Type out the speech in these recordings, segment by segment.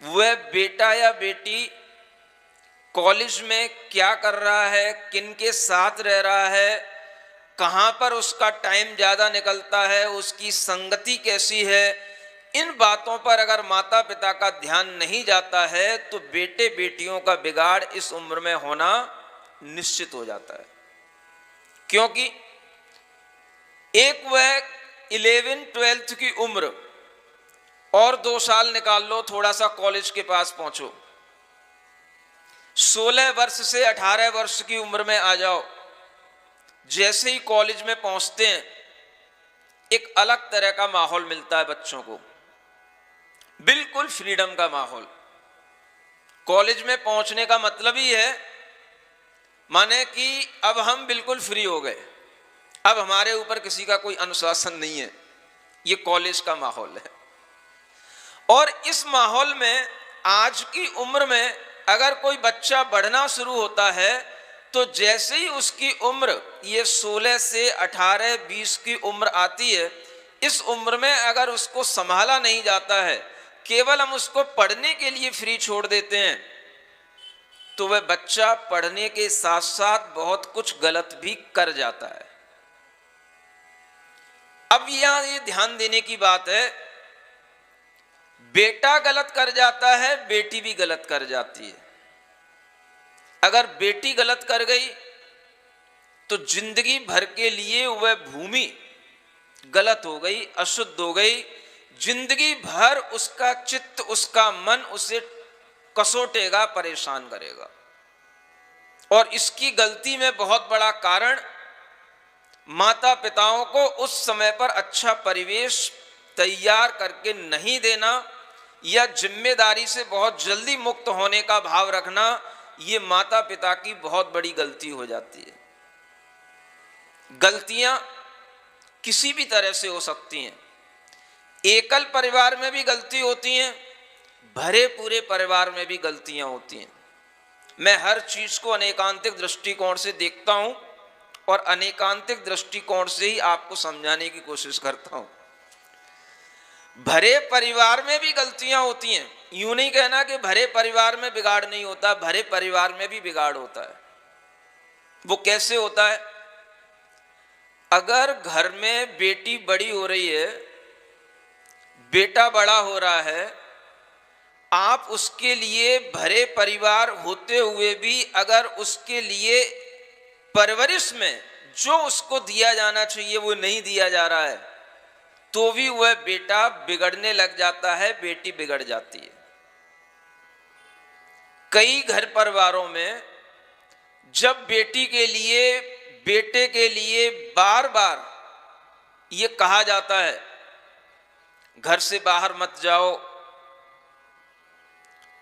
वह बेटा या बेटी कॉलेज में क्या कर रहा है, किन के साथ रह रहा है, कहाँ पर उसका टाइम ज़्यादा निकलता है, उसकी संगति कैसी है, इन बातों पर अगर माता पिता का ध्यान नहीं जाता है तो बेटे बेटियों का बिगाड़ इस उम्र में होना निश्चित हो जाता है। क्योंकि एक वह 11-12 की उम्र और 2 साल निकाल लो, थोड़ा सा कॉलेज के पास पहुंचो, 16 वर्ष से 18 वर्ष की उम्र में आ जाओ। जैसे ही कॉलेज में पहुंचते हैं एक अलग तरह का माहौल मिलता है बच्चों को, बिल्कुल फ्रीडम का माहौल। कॉलेज में पहुंचने का मतलब ही है माने कि अब हम बिल्कुल फ्री हो गए, अब हमारे ऊपर किसी का कोई अनुशासन नहीं है। ये कॉलेज का माहौल है। और इस माहौल में आज की उम्र में अगर कोई बच्चा बढ़ना शुरू होता है तो जैसे ही उसकी उम्र ये 16 से 18-20 की उम्र आती है, इस उम्र में अगर उसको संभाला नहीं जाता है, केवल हम उसको पढ़ने के लिए फ्री छोड़ देते हैं, तो वह बच्चा पढ़ने के साथ साथ बहुत कुछ गलत भी कर जाता है। अब यहां ये ध्यान देने की बात है, बेटा गलत कर जाता है, बेटी भी गलत कर जाती है। अगर बेटी गलत कर गई तो जिंदगी भर के लिए वह भूमि गलत हो गई, अशुद्ध हो गई। जिंदगी भर उसका चित्त, उसका मन उसे कसोटेगा, परेशान करेगा। और इसकी गलती में बहुत बड़ा कारण माता पिताओं को उस समय पर अच्छा परिवेश तैयार करके नहीं देना या जिम्मेदारी से बहुत जल्दी मुक्त होने का भाव रखना, ये माता पिता की बहुत बड़ी गलती हो जाती है। गलतियां किसी भी तरह से हो सकती हैं। एकल परिवार में भी गलती होती हैं, भरे पूरे परिवार में भी गलतियां होती हैं। मैं हर चीज को अनेकांतिक दृष्टिकोण से देखता हूं और अनेकांतिक दृष्टिकोण से ही आपको समझाने की कोशिश करता हूं। भरे परिवार में भी गलतियां होती हैं। यूं नहीं कहना कि भरे परिवार में बिगाड़ नहीं होता, भरे परिवार में भी बिगाड़ होता है। वो कैसे होता है? अगर घर में बेटी बड़ी हो रही है, बेटा बड़ा हो रहा है, आप उसके लिए भरे परिवार होते हुए भी अगर उसके लिए परवरिश में जो उसको दिया जाना चाहिए वो नहीं दिया जा रहा है, तो भी वह बेटा बिगड़ने लग जाता है, बेटी बिगड़ जाती है। कई घर परिवारों में जब बेटी के लिए, बेटे के लिए बार बार ये कहा जाता है घर से बाहर मत जाओ,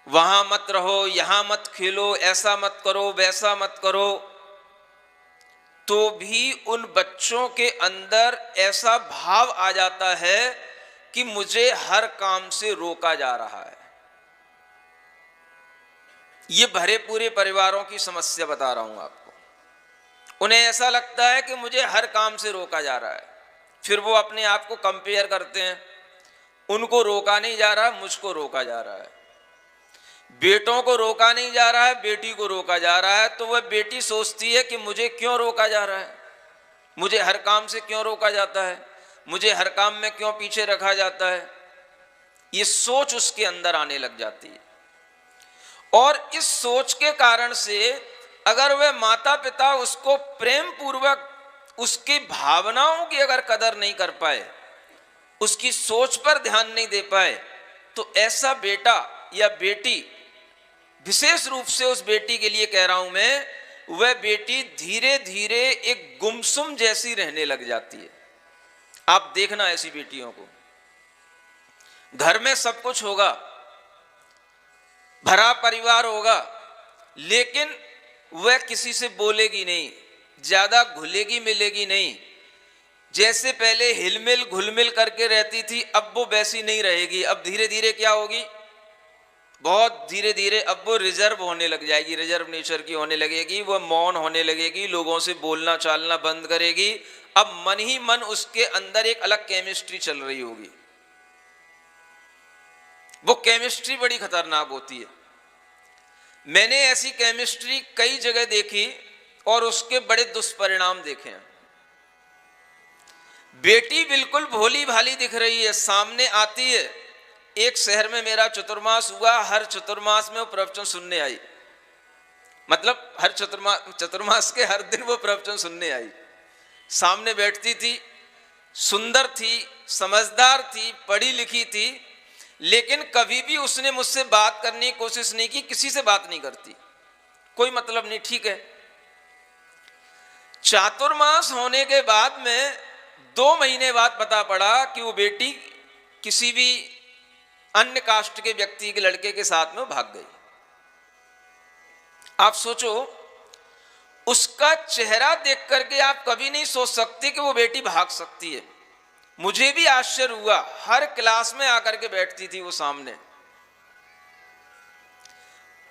वहां मत रहो, यहां मत खेलो, ऐसा मत करो, वैसा मत करो, तो भी उन बच्चों के अंदर ऐसा भाव आ जाता है कि मुझे हर काम से रोका जा रहा है। ये भरे पूरे परिवारों की समस्या बता रहा हूं आपको। उन्हें ऐसा लगता है कि मुझे हर काम से रोका जा रहा है, फिर वो अपने आप को कंपेयर करते हैं, उनको रोका नहीं जा रहा, मुझको रोका जा रहा है। बेटों को रोका नहीं जा रहा है, बेटी को रोका जा रहा है, तो वह बेटी सोचती है कि मुझे क्यों रोका जा रहा है, मुझे हर काम से क्यों रोका जाता है, मुझे हर काम में क्यों पीछे रखा जाता है। ये सोच उसके अंदर आने लग जाती है। और इस सोच के कारण से अगर वह माता पिता उसको प्रेम पूर्वक उसकी भावनाओं की अगर कदर नहीं कर पाए, उसकी सोच पर ध्यान नहीं दे पाए, तो ऐसा बेटा या बेटी, विशेष रूप से उस बेटी के लिए कह रहा हूं मैं, वह बेटी धीरे धीरे एक गुमसुम जैसी रहने लग जाती है। आप देखना ऐसी बेटियों को, घर में सब कुछ होगा, भरा परिवार होगा, लेकिन वह किसी से बोलेगी नहीं, ज्यादा घुलेगी मिलेगी नहीं। जैसे पहले हिलमिल घुलमिल करके रहती थी, अब वो वैसी नहीं रहेगी। अब धीरे धीरे क्या होगी, बहुत धीरे धीरे अब वो रिजर्व होने लग जाएगी, रिजर्व नेचर की होने लगेगी। वह मौन होने लगेगी, लोगों से बोलना चालना बंद करेगी। अब मन ही मन उसके अंदर एक अलग केमिस्ट्री चल रही होगी। वो केमिस्ट्री बड़ी खतरनाक होती है। मैंने ऐसी केमिस्ट्री कई जगह देखी और उसके बड़े दुष्परिणाम देखे हैं। बेटी बिल्कुल भोली भाली दिख रही है, सामने आती है। एक शहर में मेरा चतुर्मास हुआ, हर चतुर्मास में वो प्रवचन सुनने आई, मतलब हर चतुर्मास के हर दिन वो प्रवचन सुनने आई। सामने बैठती थी, सुंदर थी, समझदार थी, पढ़ी लिखी थी, लेकिन कभी भी उसने मुझसे बात करने की कोशिश नहीं की, किसी से बात नहीं करती, कोई मतलब नहीं, ठीक है। चातुर्मास होने के बाद में 2 महीने बाद पता पड़ा कि वो बेटी किसी भी अन्य कास्ट के व्यक्ति के लड़के के साथ में भाग गई। आप सोचो, उसका चेहरा देख करके आप कभी नहीं सोच सकते कि वो बेटी भाग सकती है। मुझे भी आश्चर्य हुआ, हर क्लास में आकर के बैठती थी वो सामने,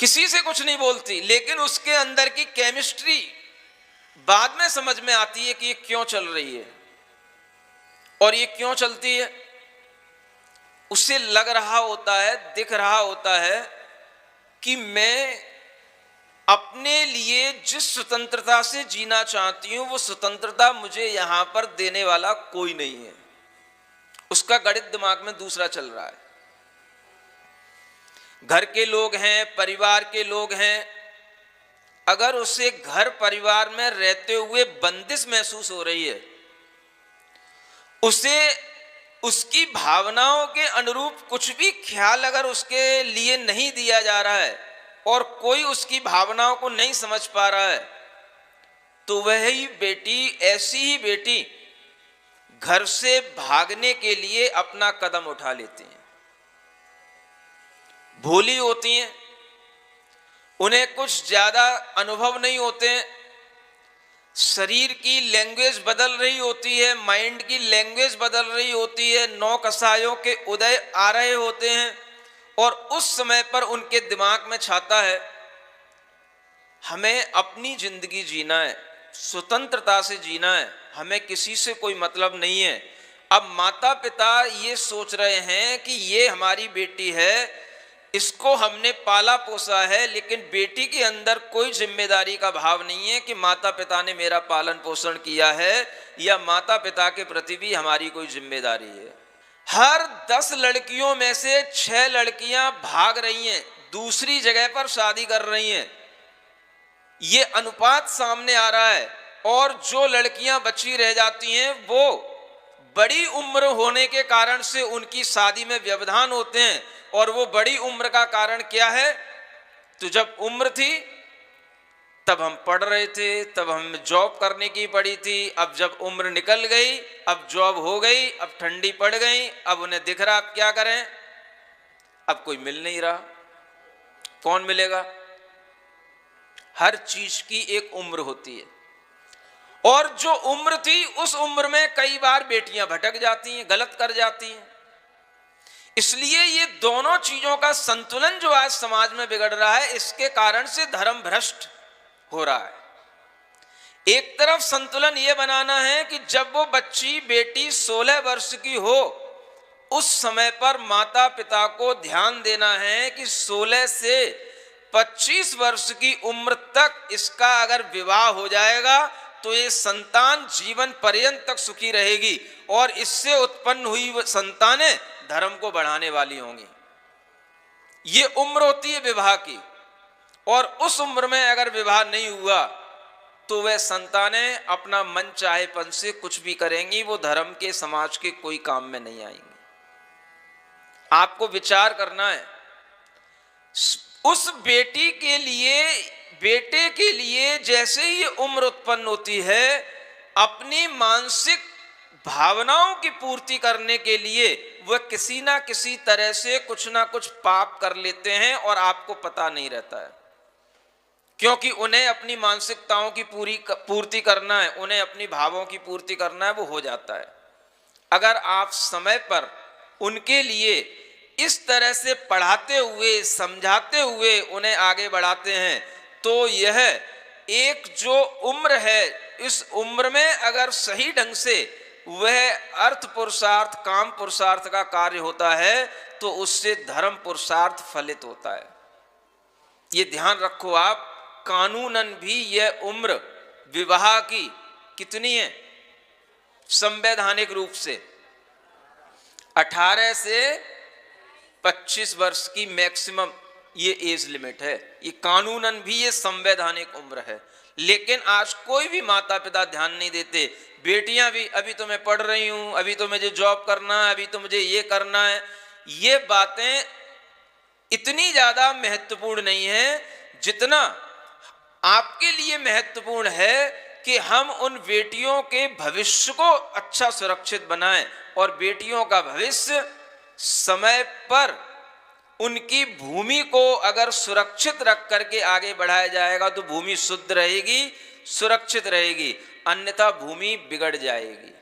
किसी से कुछ नहीं बोलती, लेकिन उसके अंदर की केमिस्ट्री बाद में समझ में आती है कि ये क्यों चल रही है और ये क्यों चलती है। उसे लग रहा होता है, दिख रहा होता है कि मैं अपने लिए जिस स्वतंत्रता से जीना चाहती हूं वो स्वतंत्रता मुझे यहां पर देने वाला कोई नहीं है। उसका गणित दिमाग में दूसरा चल रहा है। घर के लोग हैं, परिवार के लोग हैं, अगर उसे घर परिवार में रहते हुए बंदिश महसूस हो रही है, उसे उसकी भावनाओं के अनुरूप कुछ भी ख्याल अगर उसके लिए नहीं दिया जा रहा है और कोई उसकी भावनाओं को नहीं समझ पा रहा है, तो वही बेटी, ऐसी ही बेटी घर से भागने के लिए अपना कदम उठा लेती हैं। भोली होती हैं, उन्हें कुछ ज्यादा अनुभव नहीं होते हैं, शरीर की लैंग्वेज बदल रही होती है, माइंड की लैंग्वेज बदल रही होती है, 9 कसायों के उदय आ रहे होते हैं और उस समय पर उनके दिमाग में छाता है हमें अपनी जिंदगी जीना है, स्वतंत्रता से जीना है, हमें किसी से कोई मतलब नहीं है। अब माता पिता ये सोच रहे हैं कि ये हमारी बेटी है, इसको हमने पाला पोसा है, लेकिन बेटी के अंदर कोई जिम्मेदारी का भाव नहीं है कि माता पिता ने मेरा पालन पोषण किया है या माता पिता के प्रति भी हमारी कोई जिम्मेदारी है। हर 10 लड़कियों में से 6 लड़कियां भाग रही हैं, दूसरी जगह पर शादी कर रही हैं। ये अनुपात सामने आ रहा है और जो लड़कियां बची रह जाती हैं वो बड़ी उम्र होने के कारण से उनकी शादी में व्यवधान होते हैं। और वो बड़ी उम्र का कारण क्या है? तो जब उम्र थी तब हम पढ़ रहे थे, तब हमें जॉब करने की पड़ी थी। अब जब उम्र निकल गई, अब जॉब हो गई, अब ठंडी पड़ गई, अब उन्हें दिख रहा अब क्या करें, अब कोई मिल नहीं रहा, कौन मिलेगा? हर चीज की एक उम्र होती है और जो उम्र थी उस उम्र में कई बार बेटियां भटक जाती हैं, गलत कर जाती हैं। इसलिए ये दोनों चीजों का संतुलन जो आज समाज में बिगड़ रहा है, इसके कारण से धर्म भ्रष्ट हो रहा है। एक तरफ संतुलन ये बनाना है कि जब वो बच्ची बेटी 16 वर्ष की हो, उस समय पर माता पिता को ध्यान देना है कि 16 से 25 वर्ष की उम्र तक इसका अगर विवाह हो जाएगा तो ये संतान जीवन पर्यंत तक सुखी रहेगी और इससे उत्पन्न हुई संतानें धर्म को बढ़ाने वाली होंगी। ये उम्र होती है विवाह की, और उस उम्र में अगर विवाह नहीं हुआ तो वह संतानें अपना मन चाहेपन से कुछ भी करेंगी, वो धर्म के, समाज के कोई काम में नहीं आएंगी। आपको विचार करना है, उस बेटी के लिए, बेटे के लिए जैसे ही उम्र उत्पन्न होती है, अपनी मानसिक भावनाओं की पूर्ति करने के लिए वह किसी ना किसी तरह से कुछ ना कुछ पाप कर लेते हैं और आपको पता नहीं रहता है, क्योंकि उन्हें अपनी मानसिकताओं की पूर्ति करना है, उन्हें अपनी भावों की पूर्ति करना है, वो हो जाता है। अगर आप समय पर उनके लिए इस तरह से पढ़ाते हुए, समझाते हुए उन्हें आगे बढ़ाते हैं, तो यह एक जो उम्र है, इस उम्र में अगर सही ढंग से वह अर्थ पुरुषार्थ काम पुरुषार्थ का कार्य होता है तो उससे धर्म पुरुषार्थ फलित होता है। ये ध्यान रखो आप, कानूनन भी यह उम्र विवाह की कितनी है? संवैधानिक रूप से 18 से 25 वर्ष की मैक्सिमम ये एज लिमिट है। ये कानूनन भी ये संवैधानिक उम्र है, लेकिन आज कोई भी माता पिता ध्यान नहीं देते। बेटियां भी, अभी तो मैं पढ़ रही हूं, अभी तो मुझे जॉब करना है, अभी तो मुझे ये करना है। ये बातें इतनी ज्यादा महत्वपूर्ण नहीं है जितना आपके लिए महत्वपूर्ण है कि हम उन बेटियों के भविष्य को अच्छा सुरक्षित बनाएं, और बेटियों का भविष्य समय पर उनकी भूमि को अगर सुरक्षित रख करके आगे बढ़ाया जाएगा तो भूमि शुद्ध रहेगी, सुरक्षित रहेगी, अन्यथा भूमि बिगड़ जाएगी।